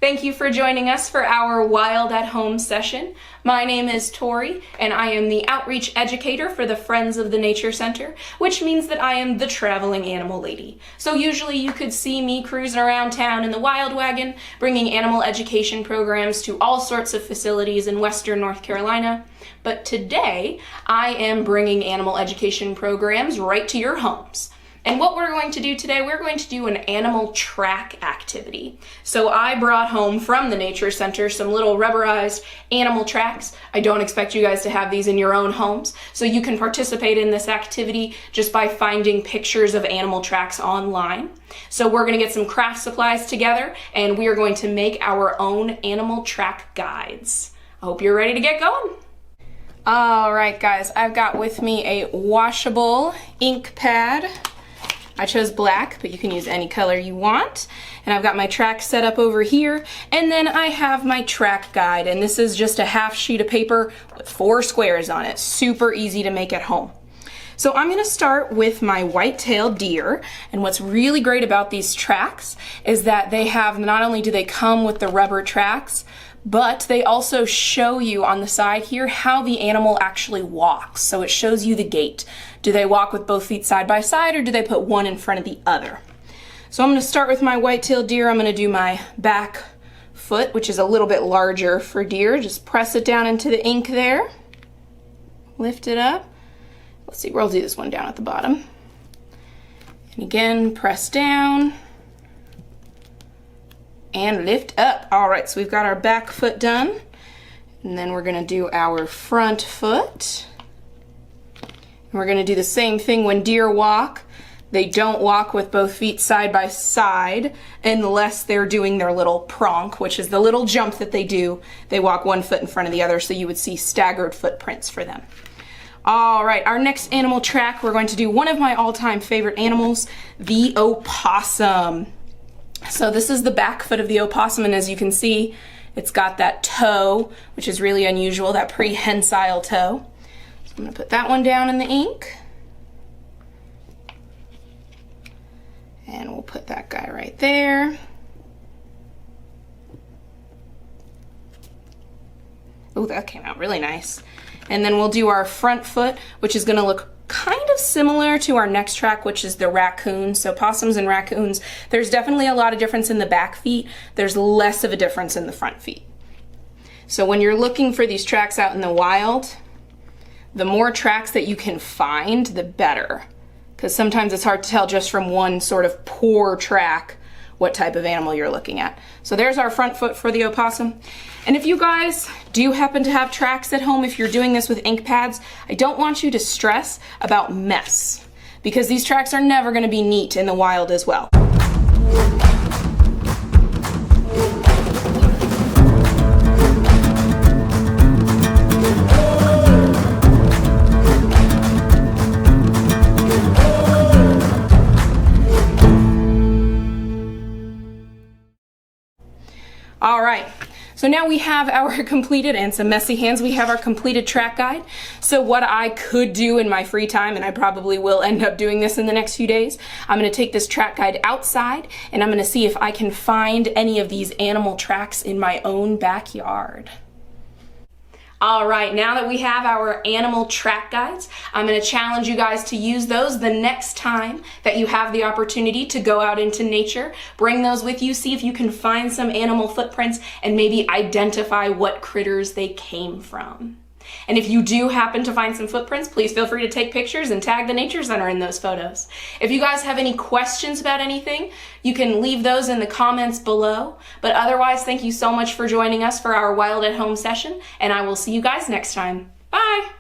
Thank you for joining us for our Wild at Home session. My name is Tori, and I am the Outreach Educator for the Friends of the Nature Center, which means that I am the traveling animal lady. So usually you could see me cruising around town in the Wild Wagon, bringing animal education programs to all sorts of facilities in Western North Carolina. But today, I am bringing animal education programs right to your homes. And what we're going to do today, we're going to do an animal track activity. So I brought home from the Nature Center some little rubberized animal tracks. I don't expect you guys to have these in your own homes. So you can participate in this activity just by finding pictures of animal tracks online. So we're going to get some craft supplies together and we are going to make our own animal track guides. I hope you're ready to get going. All right, guys, I've got with me a washable ink pad. I chose black, but you can use any color you want. And I've got my track set up over here. And then I have my track guide. And this is just a half sheet of paper with 4 squares on it. Super easy to make at home. So I'm gonna start with my white-tailed deer. And what's really great about these tracks is that they have, not only do they come with the rubber tracks, but they also show you on the side here how the animal actually walks. So it shows you the gait. Do they walk with both feet side by side or do they put one in front of the other? So I'm going to start with my white-tailed deer. I'm going to do my back foot, which is a little bit larger for deer. Just press it down into the ink there. Lift it up. Let's see, we'll do this one down at the bottom. And again, press down. And lift up. All right, so we've got our back foot done. And then we're gonna do our front foot. And we're gonna do the same thing when deer walk. They don't walk with both feet side by side unless they're doing their little pronk, which is the little jump that they do. They walk one foot in front of the other, so you would see staggered footprints for them. All right, our next animal track, we're going to do one of my all-time favorite animals, the opossum. So this is the back foot of the opossum, and as you can see, it's got that toe, which is really unusual, that prehensile toe. So I'm gonna put that one down in the ink. And we'll put that guy right there. Oh, that came out really nice. And then we'll do our front foot, which is gonna look kind of similar to our next track, which is the raccoon. So possums and raccoons, there's definitely a lot of difference in the back feet. There's less of a difference in the front feet. So when you're looking for these tracks out in the wild, the more tracks that you can find, the better. Because sometimes it's hard to tell just from one sort of poor track what type of animal you're looking at. So there's our front foot for the opossum. And if you guys do happen to have tracks at home, if you're doing this with ink pads, I don't want you to stress about mess, because these tracks are never going to be neat in the wild as well. All right, so now we have our completed, and some messy hands, we have our completed track guide. So what I could do in my free time, and I probably will end up doing this in the next few days, I'm gonna take this track guide outside and I'm gonna see if I can find any of these animal tracks in my own backyard. All right, now that we have our animal track guides, I'm going to challenge you guys to use those the next time that you have the opportunity to go out into nature. Bring those with you, see if you can find some animal footprints and maybe identify what critters they came from. And if you do happen to find some footprints, please feel free to take pictures and tag the Nature Center in those photos. If you guys have any questions about anything, you can leave those in the comments below. But otherwise, thank you so much for joining us for our Wild at Home session, and I will see you guys next time. Bye!